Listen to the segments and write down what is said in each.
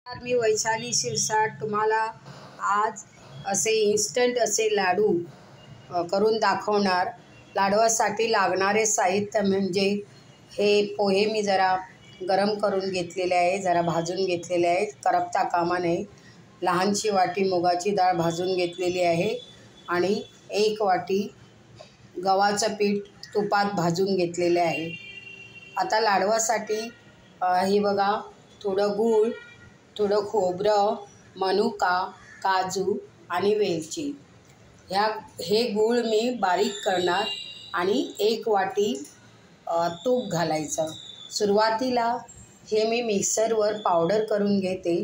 मी वैशाली शिरसाट तुम्हाला आज असे इन्स्टंट असे लाडू करून दाखवणार। लाडवासाठी लागणारे साहित्य म्हणजे हे पोहे मी जरा गरम करून घेतलेले आहे, जरा भाजून घेतलेले आहे, करपता कामा नये। लहानशी वाटी मुगाची डाळ भाजून घेतलेली आहे आणि 1 वाटी गव्हाचं पीठ तुपात भाजून घेतलेले आहे। आता लाडवासाठी हे बघा, थोडं गूळ, थोडं खोबरं, मनुका, काजू आणि वेलची। हे गूळ मी बारीक करणार आणि 1 वाटी तूप घालायचं। सुरुवातीला हे मी मिक्सरवर पावडर करून घेते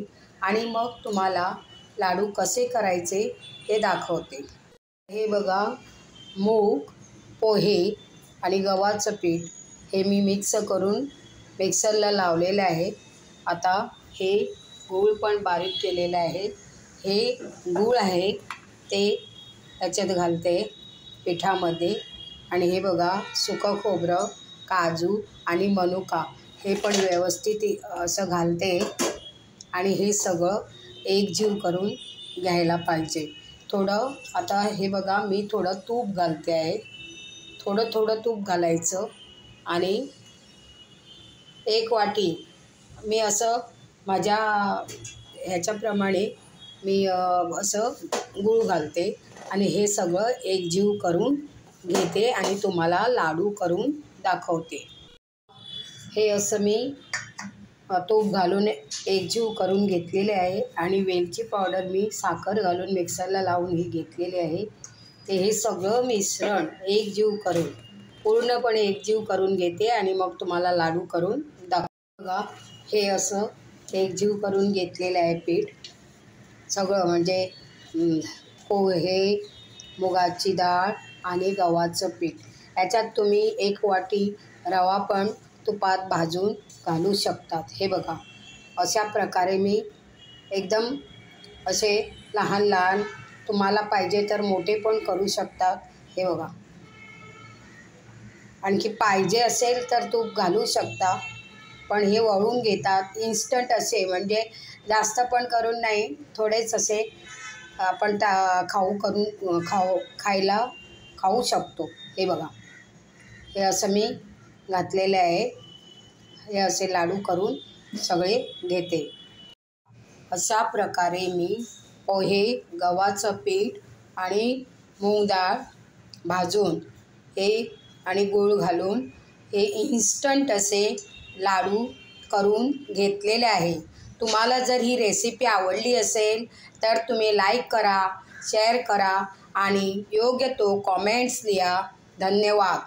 आणि मग तुम्हाला लाडू कसे करायचे हे दाखवते। हे बघा, मूग, पोहे आणि गव्हाचं पीठ हे मी मिक्स करून मिक्सरला लावलेलं आहे। आता हे गूळ पण बारीक केलेलं आहे। हे गूळ आहे ते याच्यात घालते पिठामध्ये आणि हे बघा, सुकं खोबरं, काजू आणि मनुका हे पण व्यवस्थित असं घालते आणि हे सगळं एकजीव करून घ्यायला पाहिजे। थोडं आता हे बघा, मी थोडं तूप घालते आहे, थोडं तूप घालायचं आणि 1 वाटी मी असं माझ्या ह्याच्याप्रमाणे मी असं गूळ घालते आणि हे सगळं एकजीव करून घेते आणि तुम्हाला लाडू करून दाखवते। हे असं मी तूप घालून एकजीव करून घेतलेले आहे आणि वेलची पावडर मी साखर घालून मिक्सरला लावून ही घेतलेली आहे। हे सगळं मिश्रण एकजीव करून पूर्णपणे एकजीव करून घेते आणि मग तुम्हाला लाडू करून दाखवते। बघा, हे असं एकजीव करून घेतलेलं आहे पीठ सगळं, म्हणजे पोहे, मुगाची डाळ आणि गव्हाचं पीठ। याच्यात तुम्ही 1 वाटी रवा पण तुपात भाजून घालू शकतात। हे बघा, अशा प्रकारे मी एकदम असे लहान लहान, तुम्हाला पाहिजे तर मोठे पण करू शकतात। हे बघा, आणखी पाहिजे असेल तर तूप घालू शकता, पण हे वळून घेतात इन्स्टंट असे, म्हणजे जास्त पण करून नाही, थोडेच असे आपण खाऊ शकतो। हे बघा, हे असं मी घातलेलं आहे। हे असे लाडू करून सगळे घेते। अशा प्रकारे मी पोहे, गव्हाचं पीठ आणि मूग डाळ भाजून हे आणि गूळ घालून हे इन्स्टंट असे लाडू करून घेतलेले आहे। तुम्हाला जर ही रेसिपी आवडली असेल तर तुम्ही लाईक करा, शेअर करा आणि योग्य तो कॉमेंट्स लिहा। धन्यवाद।